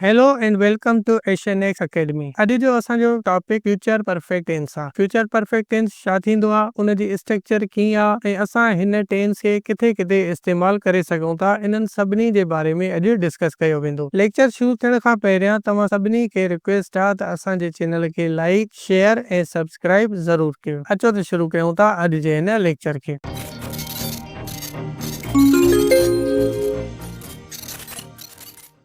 Hello and welcome to Asian X academy. अॼु जो असांजो टॉपिक फ्यूचर परफेक्ट टेंस आहे। फ्यूचर परफेक्ट टेंस छा थींदो आहे, उन जी स्ट्रक्चर कीअं आहे ऐं असां हिन टेंस खे किथे किथे इस्तेमालु करे सघूं था, इन्हनि सभिनी जे बारे में अॼु डिस्कस कयो वेंदो। लेक्चर शुरू थियण खां पहिरियां तव्हां सभिनी खे रिक्वेस्ट आहे त असांजे चैनल खे लाइक, शेयर ऐं सब्सक्राइब ज़रूर कयो। अचो त शुरू कयूं था अॼु जे हिन लेक्चर खे।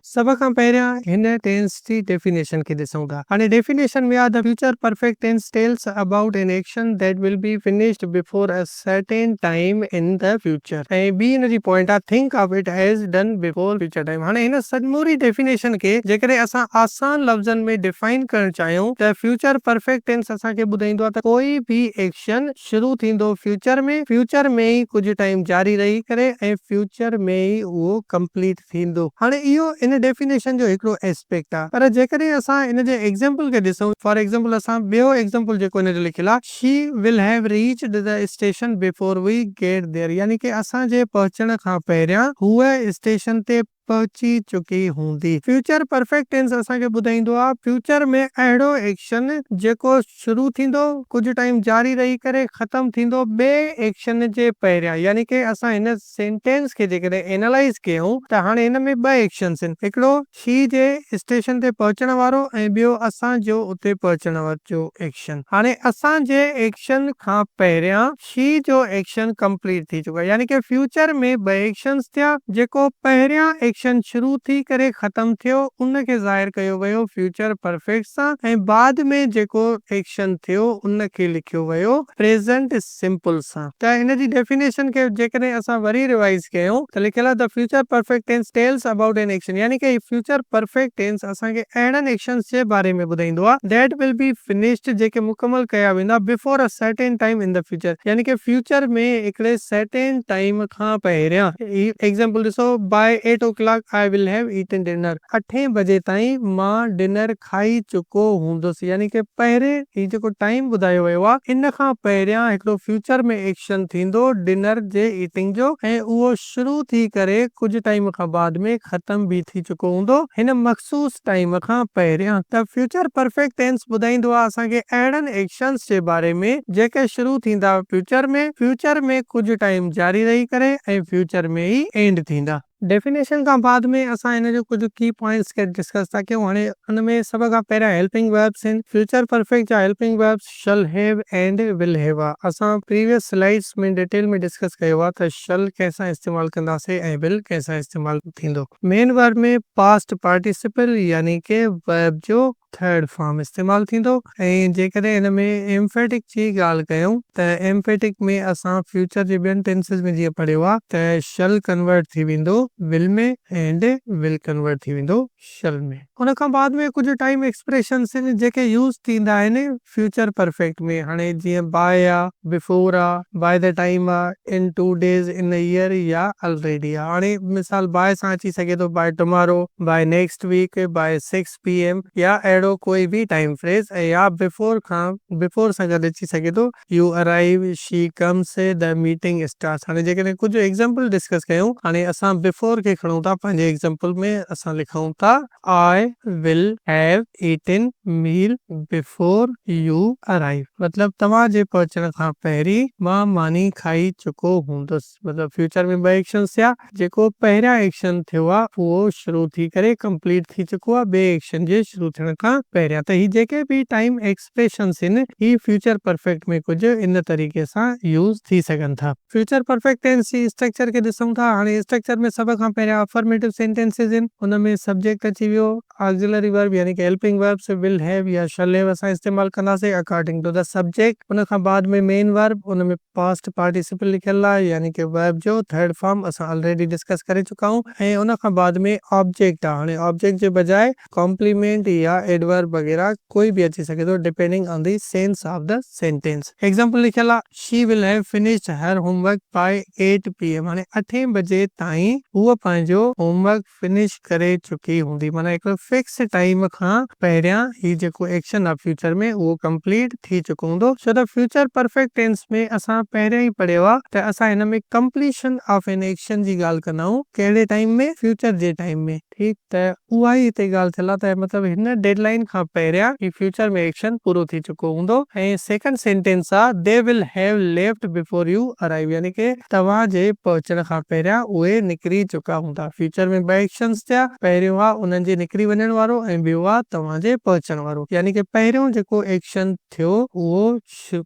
सब खां पहिरियां हिन टेंस जी डेफिनेशन खे ॾिसूं था। हाणे डेफिनेशन में आहे the future perfect tense tells about an action that will be finished before a certain time in the future. ऐं ॿी हिन जी पॉइंट आहे think of it as done before future time. हाणे हिन समूरी डेफिनेशन खे जेकॾहिं असां आसान लफ़्ज़नि में डिफाइन करणु चाहियूं त फ्यूचर परफेक्ट टेंस असांखे ॿुधाईंदो आहे त कोई बि एक्शन शुरू थींदो फ्यूचर में ई कुझु टाइम जारी रही करे ऐं फ्यूचर में ई उहो कंप्लीट थींदो। हाणे इहो इन डेफिनेशन जो हिकिड़ो एस्पेक्ट आहे, पर जेकॾहिं असां इन जे एग्जांपल खे ॾिसूं, फॉर एग्जांपल असां ॿियो एग्जांपल जेको इन जो लिखियलु आहे, she will have reached the station before we get there, यानी कि असांजे पहुचण खां पहिरियां हूअ स्टेशन ते पहुची चुकी हूंदी। फ्यूचर परफेक्ट टेंस असांखे ॿुधाईंदो आहे फ्यूचर में अहिड़ो एक्शन जेको शुरू थींदो, कुझु टाइम जारी रही करे ख़तम थींदो ॿिए एक्शन जे पहिरियां। यानी कि असां हिन सेंटेंस खे जेकॾहिं एनालाइज़ कयूं त हाणे हिन में ॿ एक्शन्स आहिनि, हिकिड़ो शी जे स्टेशन ते पहुचण वारो ऐं ॿियो असांजो उते पहुचण जो एक्शन। हाणे असांजे एक्शन खां पहिरियां शी जो एक्शन कंप्लीट थी चुको आहे, यानी कि फ्यूचर में ॿ एक्शन्स थिया। जेको पहिरियां एक्शन शुरू थी करे ख़तम थियो उन खे ज़ाहिर कयो वियो फ्यूचर परफेक्ट सां, ऐं बाद में जेको एक्शन थियो उन खे लिखियो वियो प्रेजेंट सिंपल सां। त हिन जी डेफिनेशन खे जेकॾहिं असां वरी रिवाइज कयूं त लिखियल आहे the future perfect tense tells about an action, यानी कि फ्यूचर परफेक्ट टेंस असांखे अहिड़नि एक्शन्स जे बारे में ॿुधाईंदो आहे दैट विल बी फिनिश्ड, जेके मुकमल कया वेंदा before a certain time in the future, यानी कि फ्यूचर में हिकिड़े सर्टेन टाइम खां पहिरियां। एग्जांपल ॾिसो, by 8 o'clock I will have eaten dinner, 8 बजे ताईं मां डिनर खाई चुको हूंदुसि, यानी कि पहिरें ही जेको टाइम ॿुधायो वियो आहे इन खां पहिरियां हिकिड़ो फ्यूचर में एक्शन थींदो डिनर जे ईटिंग जो, ऐं उहो शुरू थी करे कुझु टाइम खां बाद में ख़तम भी थी चुको हूंदो हिन मखसूस टाइम खां पहिरियां। त फ्यूचर परफेक्ट टेंस ॿुधाईंदो आहे असांखे अहिड़नि एक्शन्स जे बारे में जेके शुरू थींदा फ्यूचर में कुझु टाइम जारी रही करे ऐं फ्यूचर में ई एंड थींदा। डेफिनेशन खां बाद में असां हिन जो कुझु की पॉइंट्स खे डिस्कस था कयूं। हाणे हुन में सभ खां पहिरियां हेल्पिंग वर्ब्स आहिनि। फ्यूचर परफेक्ट जा helping verbs shall have and will have आहे। असां प्रीवियस स्लाइड्स में डिटेल में डिस्कस कयो आहे त शल कंहिंसां इस्तेमालु कंदासीं ऐं विल कंहिंसां इस्तेमालु थींदो। मेन वर्ब में पास्ट पार्टिसिपल यानी कि वर्ब जो थर्ड फॉर्म इस्तेमालु थींदो, ऐं जेकॾहिं हिन में एम्फेटिक जी ॻाल्हि कयूं त एम्फेटिक में असां फ्यूचर जे ॿियनि टेंसेस में जीअं पढ़ियो आहे त शल कन्वर्ट थी वेंदो विल में एंड विल कन्वर्ट थी वेंदो शल में। हुन खां बाद में कुझु टाइम एक्सप्रेशंस आहिनि जेके यूज़ थींदा आहिनि फ्यूचर परफेक्ट में। हाणे जीअं बाय आहे, बिफोर आहे, बाय द टाइम आहे, इन 2 days, इन ईयर या ऑलरेडी आहे। हाणे मिसाल बाय सां अची सघे थो by tomorrow, by next week, by 6 PM या अहिड़ो कोई बि टाइम फ्रेज, ऐं या बिफोर सां गॾु अची सघे थो U arrive, she comes, the meeting starts. हाणे जेकॾहिं कुझु एग्जांपल डिस्कस कयूं, हाणे असां बिफोर खे खणूं था, पंहिंजे एग्जांपल में असां लिखूं था I will have eaten meal before you arrive, मतलब तव्हांजे पहुचण खां पहिरीं मां मानी खाई चुको हूंदुसि। मतलब फ्यूचर में ॿ एक्शन्स थिया, जेको पहिरियां एक्शन थियो आहे उहो शुरू थी करे कंप्लीट थी चुको आहे ॿिए एक्शन जे शुरू थियण खां पहिरियां। त ही जेके बि टाइम एक्सप्रेशंस आहिनि ही फ्यूचर परफेक्ट में कुझु इन तरीक़े सां यूज़ थी सघनि था। फ्यूचर परफेक्ट टेंस जी स्ट्रक्चर खे ॾिसूं था। हाणे स्ट्रक्चर में सभ खां पहिरियां अफर्मेटिव सेंटेंसेस आहिनि, हुन में सब्जेक्ट अची वियो, ऑक्सिलरी वर्ब यानी कि हेल्पिंग वर्ब्स विल हैव या शल हैव असां इस्तेमालु कंदासीं अकॉर्डिंग टू द सब्जेक्ट। हुन खां बाद में मेन वर्ब, हुन में पास्ट पार्टिसिपल लिखियल आहे यानी कि वर्ब जो थर्ड फॉर्म असां ऑलरेडी डिस्कस करे चुका आहियूं, ऐं हुन खां बाद में ऑब्जेक्ट आहे। हाणे ऑब्जेक्ट जे बजाय कॉम्प्लीमेंट या एडवर्ब वगैरह कोई भी अची सके तो depending on the sense of the sentence. Example लिखियल आहे, she will have finished her homework by 8 PM, माने 8 बजे ताईं उहा पंहिंजो होमवर्क फिनिश करे चुकी हूंदी। माना हिकु फिक्स टाइम खां पहिरियां ही जेको एक्शन आहे फ्यूचर में उहो कंप्लीट थी चुको हूंदो। छो त फ्यूचर परफेक्ट टेंस में असां पहिरियां ई पढ़ियो आहे त असां हिन में कंप्लीशन ऑफ एन एक्शन जी ॻाल्हि कंदा आहियूं। कहिड़े टाइम में? फ्यूचर जे टाइम में। ठीक, त उहा ई हिते ॻाल्हि थियल आहे त मतिलबु हिन डेडलाइन खां पहिरियां ही फ्यूचर में एक्शन पूरो थी चुको हूंदो। ऐं सेकंड सेंटेंस आहे, they will have left before you arrive, यानी कि तव्हांजे पहुचण खां पहिरियां उहे निकिरी चुका हूंदा। फ्यूचर में ॿ एक्शन्स थिया, पहिरियों आहे उन्हनि जे निकिरी वञण वारो ऐं ॿियो आहे तव्हांजे पहुचण वारो। यानी कि पहिरियों जेको एक्शन थियो उहो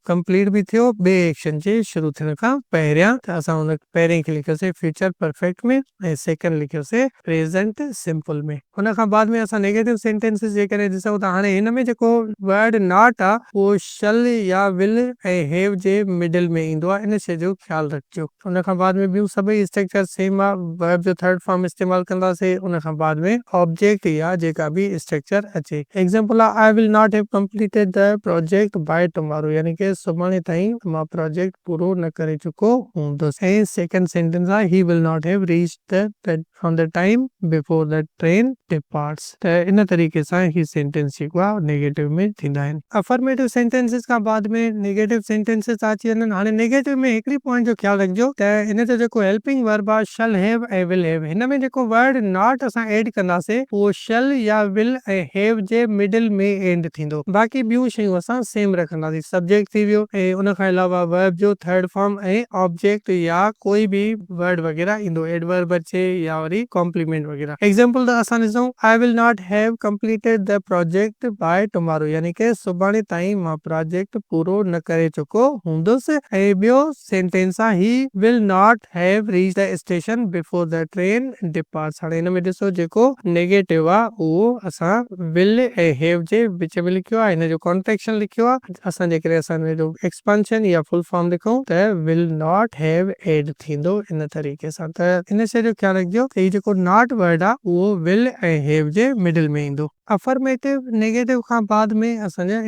कंप्लीट बि थियो ॿिए एक्शन जे शुरू थियण खां पहिरियां। त असां हुन पहिरियों खे लिखियोसीं फ्यूचर परफेक्ट में ऐं सेकंड लिखियोसीं प्रेज़ेंट सिंपल में। हुन खां बाद में असां नेगेटिव सेंटेंसेस जे करे ॾिसूं त हाणे हिन में जेको वर्ड नॉट आहे उहो शल या विल ऐं हैव जे मिडिल में ईंदो आहे। इन शइ जो ख़्यालु रखिजो। हुन खां बाद में ॿियूं सभई स्ट्रक्चर सेम आहे। वर्ब जो थर्ड फॉर्म इस्तेमाल कंदासीं। हुन खां बाद में ऑब्जेक्ट या जेका बि स्ट्रक्चर अचे। एग्जांपल आहे, I will not have completed the project by tomorrow, यानी कि सुभाणे ताईं मां प्रोजेक्ट पूरो न करे चुको हूंदुसि। ऐं सेकंड सेंटेंस आहे, he will not have reached the from the time before the train departs. त इन तरीक़े सां ही सेंटेंस जेको आहे नेगेटिव में थींदा आहिनि। अफर्मेटिव सेंटेंसेस खां बाद में नेगेटिव सेंटेंसेस अची वञनि। हाणे नेगेटिव में हिकिड़ी पॉइंट जो ख़्यालु रखिजो त इन जो जेको हेल्पिंग वर्ब आहे शल हैव ऐं विल हैव, हिन में जेको वर्ड नॉट असां एड कंदासीं उहो शल या विल ऐं हैव जे मिडिल में एंड थींदो। बाक़ी ॿियूं शयूं असां सेम रखंदासीं। सब्जेक्ट थी वियो ऐं उन खां अलावा वर्ब जो थर्ड फॉर्म ऐं ऑब्जेक्ट या कोई बि वर्ड वग़ैरह ईंदो, एडवर्ब अचे या वरी कॉम्प्लीमेंट वग़ैरह। एग्जांपल त असां ॾिसूं, I will not have completed the project by tomorrow, यानी कि सुभाणे ताईं मां प्रोजेक्ट पूरो न करे चुको हूंदुसि। ऐं ॿियो सेंटेंस आहे, he will not have reached the station before the train departs. हाणे हिन में ॾिसो जेको नेगेटिव आहे उहो असां विल ऐं हैव जे विच में लिखियो आहे। हिन जो कॉन्ट्रेक्शन लिखियो आहे। असां जे करे असां हिन जो एक्सपेंशन या फुल फॉर्म लिखूं त विल नॉट हैव एड थींदो इन तरीक़े सां। त इन शइ जो ख़्यालु रखिजो त ही जेको नॉट वर्ड आहे उहो विल ऐं हैव जे मिडिल में ईंदो। अफर्मेटिव नेगेटिव खां बाद में असांजा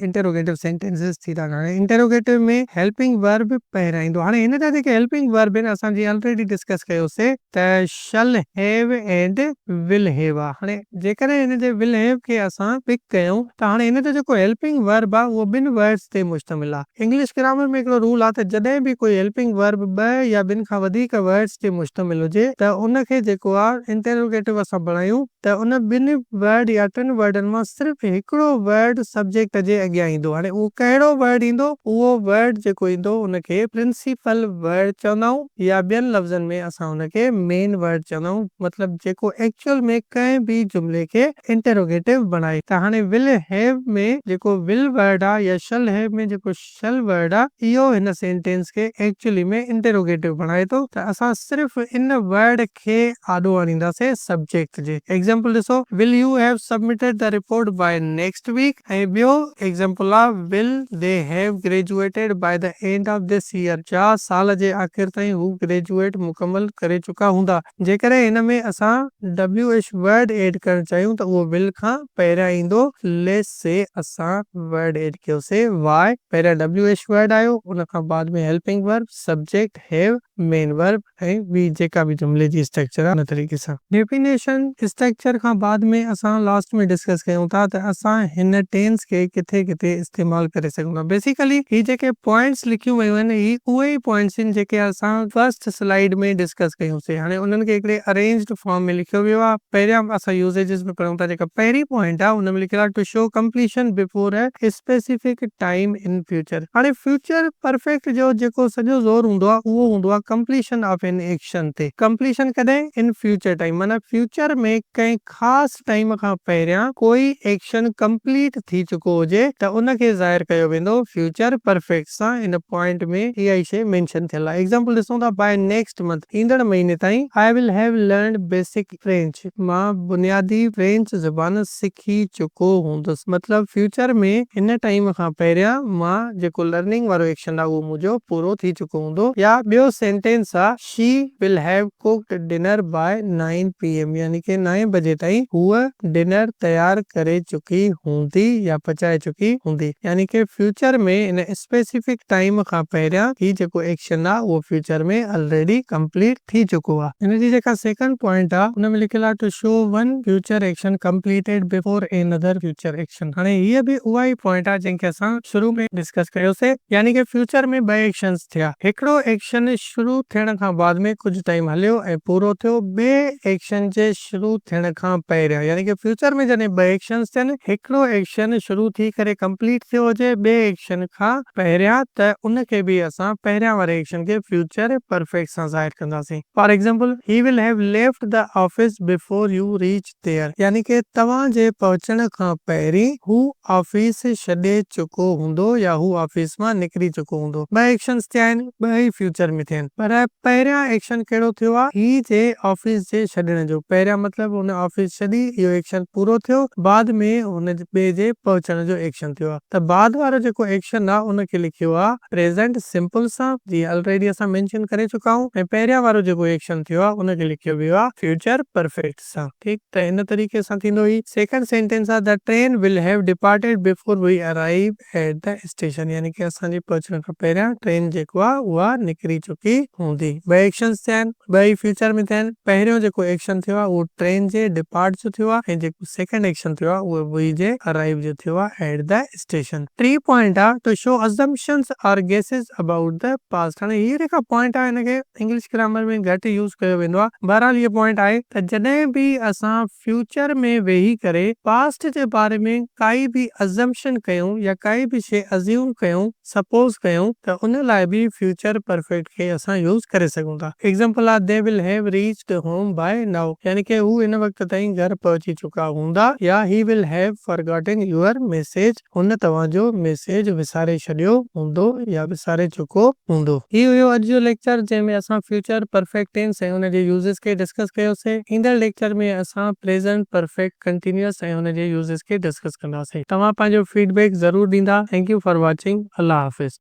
इंटरोगेटिव सेंटेंसेस थी था। हाणे इंटरोगेटिव में हेल्पिंग वर्ब पहिरियां ईंदो। हाणे हिन जा जेके हेल्पिंग वर्ब आहिनि असां जीअं ऑलरेडी डिस्कस कयोसीं त शल हैव एंड विल हैव आहे। हाणे जेकॾहिं हिन जे विल हैव खे असां पिक कयूं त हाणे हिन जो जेको हेल्पिंग वर्ब आहे उहो ॿिनि वर्ड्स ते मुश्तमिल आहे। इंग्लिश ग्रामर में हिकिड़ो रूल आहे त जॾहिं बि कोई हेल्पिंग वर्ब ॿ या ॿिनि खां वधीक वर्ड्स ते मुश्तमिल हुजे त उनखे जेको आहे इंटरोगेटिव असां बणायूं त उन ॿिनि वर्ड या टिनि वर्डनि मां सिर्फ़ु हिकिड़ो वर्ड सब्जेक्ट जे अॻियां ईंदो। हाणे उहो कहिड़ो वर्ड ईंदो? उहो वर्ड जेको ईंदो उनखे प्रिंसिपल वर्ड चवंदा आहियूं या ॿियनि लफ़्ज़नि में असां उनखे मेन वर्ड चवंदा आहियूं। मतिलबु जेको एक्चुअल में कंहिं बि जुमिले खे इंटरोगेटिव बणाए। त हाणे विल हैव में जेको विल वर्ड आहे या शल हैव में जेको शल वर्ड आहे इहो हिन सेंटेंस खे एक्चुअली में इंटरोगेटिव बणाए थो। त असां सिर्फ़ु इन वर्ड खे आॾो आणींदासीं सब्जेक्ट जे। एग्जांपल ॾिसो, will you have submitted the report by next week. ऐं ॿियो एग्जांपल आहे, will they have graduated by the end of this year, छा साल जे आख़िर ताईं हू ग्रेजुएट मुकमल करे चुका हूंदा। जेकॾहिं हिन में असां WH वर्ड एड करणु चाहियूं त उहो विल खां पहिरियां ईंदो। लेट्स से असां वर्ड एड कयोसीं वाई, पहिरियां WH वर्ड आयो, उन खां बाद में helping verb, subject, have, main verb ऐं ॿी जेका बि जुमिले जी स्ट्रक्चर आहे उन तरीक़े सां। डेफिनेशन स्ट्रक्चर खां बाद में असां लास्ट में डिस्कस कयूं था त असां हिन टेंस खे किथे किथे इस्तेमाल करे सघूं था। बेसिकली ही जेके पॉइंट्स लिखियूं वयूं आहिनि ही उहे ई पॉइंट्स आहिनि जेके असां फर्स्ट स्लाइड में डिस्कस कयूंसीं। हाणे उन्हनि खे हिकिड़े अरेंज्ड फॉर्म में लिखियो वियो आहे। पहिरियां असां यूसेजेस में पढ़ूं था। जेका पहिरीं पॉइंट आहे उन में लिखियल आहे, to show completion before a specific time in future. हाणे फ्यूचर परफेक्ट जो जेको सॼो ज़ोर हूंदो आहे उहो हूंदो आहे कंप्लीशन ऑफ एन एक्शन ते। कंप्लीशन कॾहिं? इन फ्यूचर टाइम, माना फ्यूचर में कंहिं ख़ासि टाइम खां पहिरियां कोई एक्शन कंप्लीट थी चुको हुजे त उनखे ज़ाहिर कयो वेंदो फ्यूचर परफेक्ट सां। इन पॉइंट में इहा ई शइ मेंशन थियल आहे। एग्जांपल ॾिसूं था, बाय नेक्स्ट मंथ, ईंदड़ महीने ताईं, आई will have learned basic French, मां बुनियादी फ्रेंच ज़बान सिखी चुको हूंदुसि। मतिलबु फ्यूचर में हिन टाइम खां पहिरियां मां जेको लर्निंग वारो एक्शन आहे उहो मुंहिंजो पूरो थी चुको हूंदो। या ॿियो सेंटेंस आ she will have cooked dinner by 9 PM यानी कि 9 बजे ताईं हूअ डिनर तैयार करे चुकी हूंदी या पचाए चुकी हूंदी, यानी कि फ्यूचर में इन स्पेसिफिक टाइम खां पहिरियां ही जेको एक्शन आ उहो फ्यूचर में ऑलरेडी कंप्लीट थी चुको आहे। हिन जी जेका सेकंड पॉइंट आहे उन में लिखियल आहे to show one future action completed before another future action. हाणे हीअ बि उहा ई पॉइंट आहे जंहिंखे असां शुरू में डिस्कस कयोसीं, यानी कि फ्यूचर में ॿ एक्शन्स थिया। हिकिड़ो एक्शन शुरू थियण खां बाद में कुछ टाइम हलियो ऐं पूरो थियो, ॿिए एक्शन जे शुरू थियण खां पहिरियां, यानी कि फ्यूचर में जॾहिं ॿ एक्शन्स थियनि, हिकिड़ो एक्शन शुरू थी करे कंप्लीट थियो हुजे ॿिए एक्शन खां पहिरियां, त उनखे बि असां पहिरियां वारे एक्शन खे फ्यूचर परफेक्ट सां ज़ाहिर कंदासीं। For example, he will have left the office before you reach there, यानी कि तव्हां जे पहुचण खां पहिरीं हू ऑफिस छॾे चुको हूंदो या हू ऑफिस मां निकिरी चुको हूंदो। ॿ एक्शन्स थिया आहिनि, ॿ ई फ्यूचर में थिया आहिनि, पर पहिरियां एक्शन कहिड़ो थियो आहे, ही जे ऑफिस जे छॾण जो। पहिरियां मतिलबु हुन ऑफिस छॾी, इहो एक्शन पूरो थियो, बाद में हुन ॿिए जे पहुचण जो एक्शन थियो आहे। त बाद वारो जेको एक्शन आहे उनखे लिखियो आहे प्रेज़ेंट सिंपल सां, जीअं ऑलरेडी असां मेंशन करे चुका आहियूं, ऐं पहिरियां वारो जेको एक्शन थियो आहे उनखे लिखियो वियो आहे फ्यूचर परफेक्ट सां। ठीकु, त इन तरीक़े सां थींदो ही। सेकंड सेंटेंस आहे the train will have departed before we arrive at the station, यानी कि असांजे पहुचण खां पहिरियां ट्रेन जेको आहे उहा निकिरी चुकी हूंदी। ॿ एक्शन्स थिया आहिनि, ॿ ई फ्यूचर में थिया आहिनि। पहिरियों जेको एक्शन थियो आहे उहो ट्रेन जे डिपार्ट जो थियो आहे, ऐं जेको सेकंड एक्शन थियो आहे उहो वी जे अराइव जो थियो आहे eight the station. T point आहे टू शो अजम्पशंस और गेसेस अबाउट द पास्ट। हाणे हीअ जेका पॉइंट आहे हिनखे इंग्लिश ग्रामर में घटि यूज़ कयो वेंदो आहे। बहरहाल इहो पॉइंट आहे त जॾहिं बि असां फ्यूचर में वेही करे पास्ट जे बारे में काई बि अजम्पशन कयूं या काई बि शइ अज्यूम कयूं, सपोज कयूं, त उन लाइ बि फ्यूचर परफेक्ट खे असां यूज़ करे सघूं था। एग्जांपल आहे they will have reached home by now, यानी कि हू इन वक्त ताईं घर पहुची चुका हूंदा, या ही will have forgotten your message, हुन तव्हांजो मैसेज विसारे छॾियो हूंदो या विसारे चुको हूंदो। ही हुयो अॼु जो लेक्चर जंहिंमें असां फ्यूचर परफेक्ट टेंस ऐं हुन जे यूज़ेस खे डिस्कस कयोसीं। ईंदड़ लेक्चर में असां प्रेज़ेंट परफेक्ट कंटीन्यूअस ऐं हुन जे यूज़ेस खे डिस्कस कंदासीं। तव्हां पंहिंजो फीडबैक ज़रूर ॾींदा। Thank you for watching. अल्लाह हाफ़िज़।